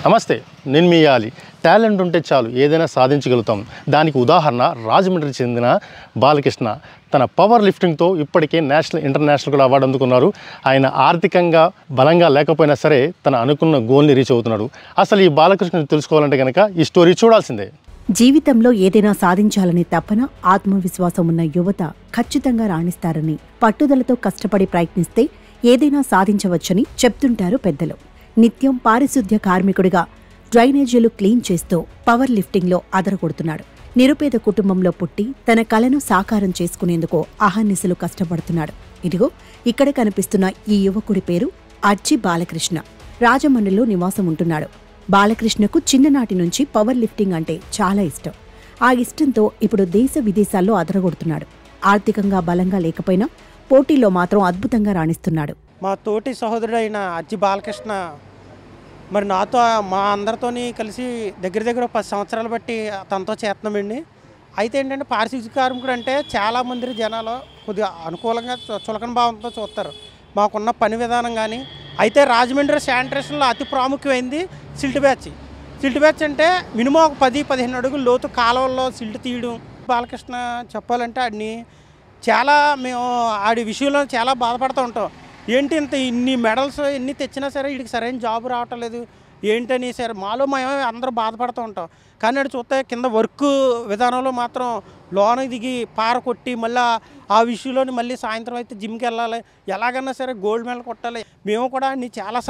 నమస్తే, నేను మీ యాలి. టాలెంట్ ఉంటే చాలు ఏదైనా సాధించగలుగుతాం. దానికి ఉదాహరణ రాజమండ్రికి చెందిన బాలకృష్ణ. తన పవర్ లిఫ్టింగ్తో ఇప్పటికే నేషనల్, ఇంటర్నేషనల్ కూడా అవార్డు అందుకున్నారు. ఆయన ఆర్థికంగా బలంగా లేకపోయినా సరే తన అనుకున్న గోల్ని రీచ్ అవుతున్నాడు. అసలు ఈ బాలకృష్ణని తెలుసుకోవాలంటే కనుక ఈ స్టోరీ చూడాల్సిందే. జీవితంలో ఏదైనా సాధించాలని తపన, ఆత్మవిశ్వాసం ఉన్న యువత ఖచ్చితంగా రాణిస్తారని, పట్టుదలతో కష్టపడి ప్రయత్నిస్తే ఏదైనా సాధించవచ్చని చెప్తుంటారు పెద్దలు. నిత్యం పారిశుద్ధ్య కార్మికుడిగా డ్రైనేజీలు క్లీన్ చేస్తూ పవర్ లిఫ్టింగ్లో అదరగొడుతున్నాడు. నిరుపేద కుటుంబంలో పుట్టి తన కలను సాకారం చేసుకునేందుకు అహర్నిశలు కష్టపడుతున్నాడు. ఇదిగో ఇక్కడ కనిపిస్తున్న ఈ యువకుడి పేరు అర్జీ బాలకృష్ణ. రాజమండ్రిలో నివాసం ఉంటున్నాడు. బాలకృష్ణకు చిన్ననాటి నుంచి పవర్ లిఫ్టింగ్ అంటే చాలా ఇష్టం. ఆ ఇష్టంతో ఇప్పుడు దేశ విదేశాల్లో అదరగొడుతున్నాడు. ఆర్థికంగా బలంగా లేకపోయినా పోటీలో మాత్రం అద్భుతంగా రాణిస్తున్నాడు. మా తోటి సహోదరుడైన అర్జీ బాలకృష్ణ మరి నాతో, మా అందరితోని కలిసి దగ్గర 10 సంవత్సరాలు బట్టి తనతో చేస్తున్నామండి. అయితే ఏంటంటే పారిశుద్ధ్య కార్మికుడు అంటే చాలామంది జనాలు కొద్దిగా అనుకూలంగా చులకన భావంతో చూస్తారు మాకున్న పని విధానం. కానీ అయితే రాజమండ్రి శానిటేషన్లో అతి ప్రాముఖ్యమైంది సిల్ట్ బ్యాచ్. సిల్ట్ బ్యాచ్ అంటే మినిమం ఒక 10-15 అడుగుల లోతు కాలువల్లో సిల్ట్ తీయడం. బాలకృష్ణ చెప్పాలంటే ఆడిని చాలా మేము ఆడి విషయంలో చాలా బాధపడుతూ ఉంటాం. ఏంటి ఇంత ఇన్ని మెడల్స్ ఎన్ని తెచ్చినా సరే వీడికి సరైన జాబ్ రావటం లేదు ఏంటని సరే మాలో మేము అందరూ బాధపడుతూ ఉంటాం. కానీ అటు చూస్తే కింద వర్క్ విధానంలో మాత్రం లోన దిగి పార కొట్టి మళ్ళీ ఆ విషయంలోని మళ్ళీ సాయంత్రం అయితే జిమ్కి వెళ్ళాలి, ఎలాగన్నా సరే గోల్డ్ మెడల్ కొట్టాలి. మేము కూడా అన్ని చాలా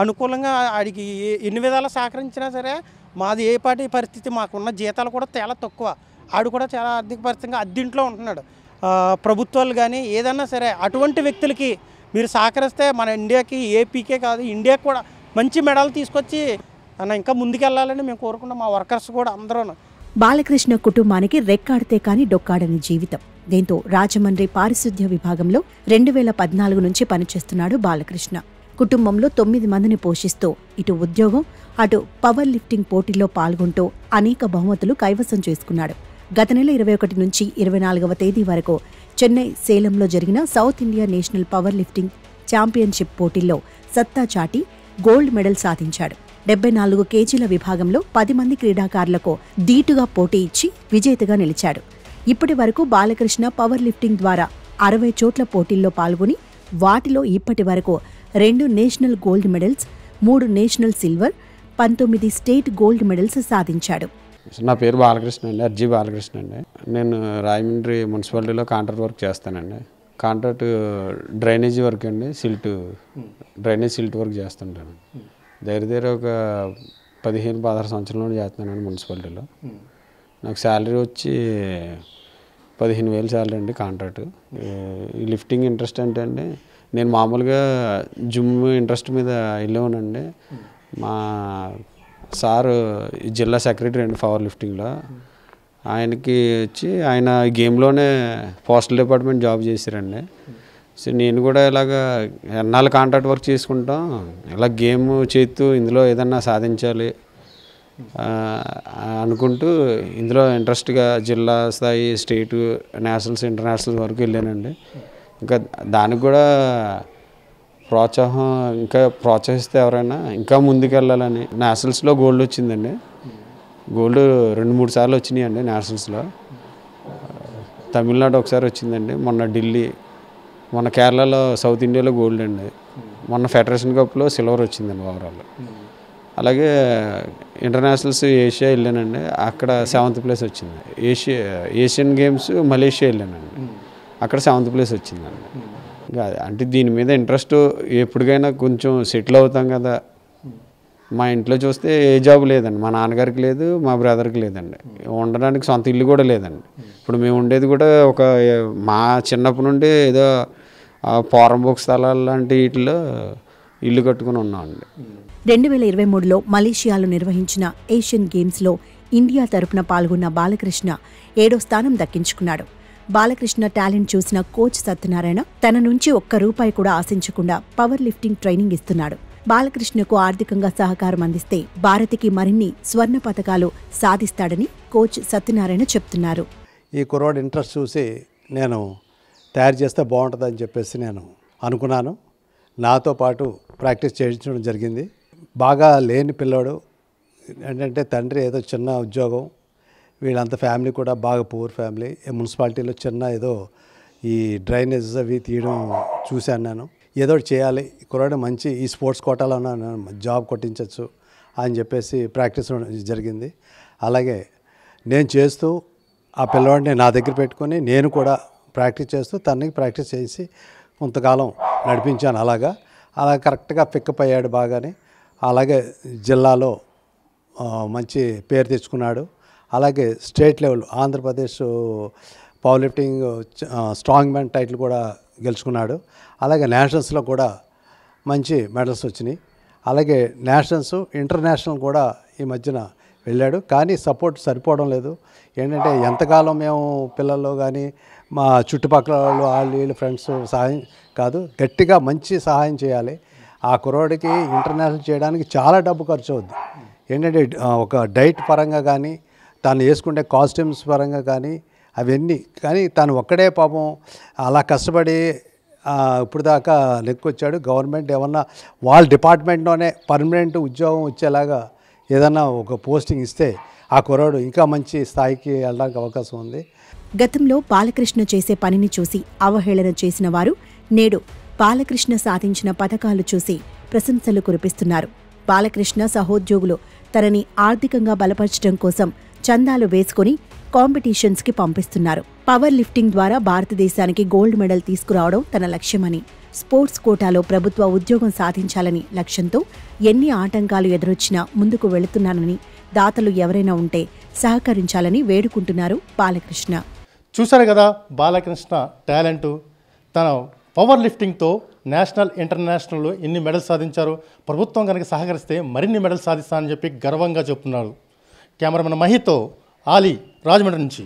అనుకూలంగా ఆడికి ఎన్ని విధాలు సహకరించినా సరే మాది ఏ పాటి పరిస్థితి, మాకున్న జీతాలు కూడా చాలా తక్కువ. ఆడు కూడా చాలా ఆర్థిక పరిస్థితిగా అద్దెంట్లో ఉంటున్నాడు. ప్రభుత్వాలు కానీ ఏదన్నా సరే అటువంటి వ్యక్తులకి మీరు సహకరిస్తే మన ఇండియాకి, ఏపీకే కాదు ఇండియాకి కూడా మంచి మెడల్ తీసుకొచ్చి ఇంకా ముందుకెళ్ళాలని మేము కోరుకున్నాం. మా వర్కర్స్ కూడా అందరూ. బాలకృష్ణ కుటుంబానికి రెక్కాడితే కాని డొక్కాడని జీవితం. దీంతో రాజమండ్రి పారిశుద్ధ్య విభాగంలో 2014 నుంచి పనిచేస్తున్నాడు బాలకృష్ణ. కుటుంబంలో 9 మందిని పోషిస్తూ ఇటు ఉద్యోగం, అటు పవర్ లిఫ్టింగ్ పోటీల్లో పాల్గొంటూ అనేక బహుమతులు కైవసం చేసుకున్నాడు. గత నెల 21 నుంచి 24వ తేదీ వరకు చెన్నై, సేలంలో జరిగిన south India national power lifting championship పోటీల్లో సత్తా చాటి గోల్డ్ మెడల్ సాధించాడు. 74 కేజీల విభాగంలో 10 మంది క్రీడాకారులకు ధీటుగా పోటీ ఇచ్చి విజేతగా నిలిచాడు. ఇప్పటి వరకు బాలకృష్ణ పవర్ లిఫ్టింగ్ ద్వారా 60 చోట్ల పోటీల్లో పాల్గొని వాటిలో ఇప్పటి వరకు 2 national gold medals, 3 national silver, 19 state gold medals సాధించాడు. నా పేరు బాలకృష్ణ అండి, అర్జీ బాలకృష్ణ అండి. నేను రాజమండ్రి మున్సిపాలిటీలో కాంట్రాక్ట్ వర్క్ చేస్తానండి. కాంట్రాక్ట్ డ్రైనేజీ వర్క్ అండి, డ్రైనేజ్ సిల్ట్ వర్క్ చేస్తుంటాను. దగ్గర ఒక 15-16 సంవత్సరాల నుండి చేస్తున్నానండి మున్సిపాలిటీలో. నాకు శాలరీ వచ్చి 15,000 శాలరీ అండి కాంట్రాక్ట్. ఈ లిఫ్టింగ్ ఇంట్రెస్ట్ అంటే అండి, నేను మామూలుగా జిమ్ ఇంట్రెస్ట్ మీద వెళ్ళేవానండి. మా సారు జిల్లా సెక్రటరీ అండి పవర్ లిఫ్టింగ్లో. ఆయనకి వచ్చి ఆయన గేమ్లోనే పోస్టల్ డిపార్ట్మెంట్ జాబ్ చేశారండి. సో నేను కూడా ఇలాగ ఎన్నాళ్ళు కాంట్రాక్ట్ వర్క్ చేసుకుంటాం, ఇలా గేమ్ చేస్తూ ఇందులో ఏదన్నా సాధించాలి అనుకుంటూ ఇందులో ఇంట్రెస్ట్గా జిల్లా స్థాయి, స్టేటు, నేషనల్స్, ఇంటర్నేషనల్ వరకు వెళ్ళానండి. ఇంకా దానికి కూడా ఇంకా ప్రోత్సహిస్తే ఎవరైనా ఇంకా ముందుకెళ్ళాలని. నేషనల్స్లో గోల్డ్ వచ్చిందండి. గోల్డ్ 2-3 సార్లు వచ్చినాయండి నేషనల్స్లో. తమిళనాడు ఒకసారి వచ్చిందండి, మొన్న ఢిల్లీ, మొన్న కేరళలో, సౌత్ ఇండియాలో గోల్డ్ అండి. మొన్న ఫెడరేషన్ కప్లో సిల్వర్ వచ్చిందండి ఓవరాల్. అలాగే ఇంటర్నేషనల్స్ ఏషియా వెళ్ళానండి, అక్కడ 7th ప్లేస్ వచ్చింది. ఏషియన్ గేమ్స్ మలేషియా వెళ్ళానండి, అక్కడ 7th ప్లేస్ వచ్చిందండి. అంటే దీని మీద ఇంట్రెస్ట్, ఎప్పటికైనా కొంచెం సెటిల్ అవుతాం కదా. మా ఇంట్లో చూస్తే ఏ జాబ్ లేదండి, మా నాన్నగారికి లేదు, మా బ్రదర్కి లేదండి, ఉండడానికి సొంత ఇల్లు కూడా లేదండి. ఇప్పుడు మేము ఉండేది కూడా మా చిన్నప్పటి నుండి ఏదో పోరంబోక్ స్థలాలు లాంటి వీటిలో ఇల్లు కట్టుకుని ఉన్నామండి. 2023లో మలేషియాలో నిర్వహించిన ఏషియన్ గేమ్స్లో ఇండియా తరపున పాల్గొన్న బాలకృష్ణ 7వ స్థానం దక్కించుకున్నాడు. బాలకృష్ణ టాలెంట్ చూసిన కోచ్ సత్యనారాయణ తన నుంచి ₹1 కూడా ఆశించకుండా పవర్ లిఫ్టింగ్ ట్రైనింగ్ ఇస్తున్నాడు. బాలకృష్ణకు ఆర్థికంగా సహకారం అందిస్తే భారతికి మరిన్ని స్వర్ణ పతకాలు సాధిస్తాడని కోచ్ సత్యనారాయణ చెప్తున్నారు. ఈ కుర్రాడు ఇంట్రెస్ట్ చూసి నేను తయారు చేస్తే బాగుంటుందని చెప్పేసి నేను అనుకున్నాను. నాతో పాటు ప్రాక్టీస్ చేయించడం జరిగింది. బాగా లేని పిల్లోడు. ఏంటంటే తండ్రి ఏదో చిన్న ఉద్యోగం, వీళ్ళంత ఫ్యామిలీ కూడా బాగా పూర్ ఫ్యామిలీ. మున్సిపాలిటీలో చిన్న ఏదో ఈ డ్రైనేజ్ అవి తీయడం చూశాను నేను. ఏదో ఒకటి చేయాలి, కుర్రాడు మంచి ఈ స్పోర్ట్స్ కోటాలో జాబ్ కొట్టించవచ్చు అని చెప్పేసి ప్రాక్టీస్ జరిగింది. అలాగే నేను చేస్తూ ఆ పిల్లవాడిని నా దగ్గర పెట్టుకొని నేను కూడా ప్రాక్టీస్ చేస్తూ తనకి ప్రాక్టీస్ చేసి కొంతకాలం నడిపించాను. అలా కరెక్ట్గా పికప్ అయ్యాడు బాగానే. అలాగే జిల్లాలో మంచి పేరు తెచ్చుకున్నాడు. అలాగే state level Andhra Pradesh power lifting strong man title కూడా గెలుచుకున్నాడు. అలాగే నేషనల్స్లో కూడా మంచి మెడల్స్ వచ్చినాయి. అలాగే నేషనల్స్ ఇంటర్నేషనల్ కూడా ఈ మధ్యన వెళ్ళాడు. కానీ సపోర్ట్ సరిపోవడం లేదు. ఏంటంటే ఎంతకాలం మేము పిల్లలు కానీ మా చుట్టుపక్కల వాళ్ళు వీళ్ళు ఫ్రెండ్స్ సహాయం కాదు, గట్టిగా మంచి సహాయం చేయాలి. ఆ కుర్రోడికి ఇంటర్నేషనల్ చేయడానికి చాలా డబ్బు ఖర్చు అవుద్ది. ఏంటంటే ఒక డైట్ పరంగా కానీ తను వేసుకుంటే కాస్ట్యూమ్స్ పరంగా కానీ అవన్నీ, కానీ తను ఒక్కడే పాపం అలా కష్టపడి ఇప్పుడు దాకా నెక్కొచ్చాడు. గవర్నమెంట్ ఏమన్నా వాళ్ళ డిపార్ట్మెంట్లోనే పర్మనెంట్ ఉద్యోగం వచ్చేలాగా ఏదన్నా ఒక పోస్టింగ్ ఇస్తే ఆ కుర్రాడు ఇంకా మంచి స్థాయికి వెళ్ళడానికి అవకాశం ఉంది. గతంలో బాలకృష్ణ చేసే పనిని చూసి అవహేళన చేసిన వారు నేడు బాలకృష్ణ సాధించిన పథకాలు చూసి ప్రశంసలు కురిపిస్తున్నారు. బాలకృష్ణ సహోద్యోగులు తనని ఆర్థికంగా బలపరచడం కోసం చందాలు వేసుకుని కాంపిటీషన్స్కి పంపిస్తున్నారు. పవర్ లిఫ్టింగ్ ద్వారా భారతదేశానికి గోల్డ్ మెడల్ తీసుకురావడం తన లక్ష్యమని, స్పోర్ట్స్ కోటాలో ప్రభుత్వ ఉద్యోగం సాధించాలని లక్ష్యంతో ఎన్ని ఆటంకాలు ఎదురొచ్చినా ముందుకు వెళుతున్నానని, దాతలు ఎవరైనా ఉంటే సహకరించాలని వేడుకుంటున్నారు బాలకృష్ణ. చూశారు కదా బాలకృష్ణ టాలెంటు. తన పవర్ లిఫ్టింగ్తో నేషనల్ ఇంటర్నేషనల్లో ఎన్ని మెడల్స్ సాధించారు. ప్రభుత్వం కనుక సహకరిస్తే మరిన్ని మెడల్స్ సాధిస్తానని చెప్పి గర్వంగా చెప్తున్నారు. కెమెరామెన్ మహితో ఆలీ, రాజమండ్రి నుంచి.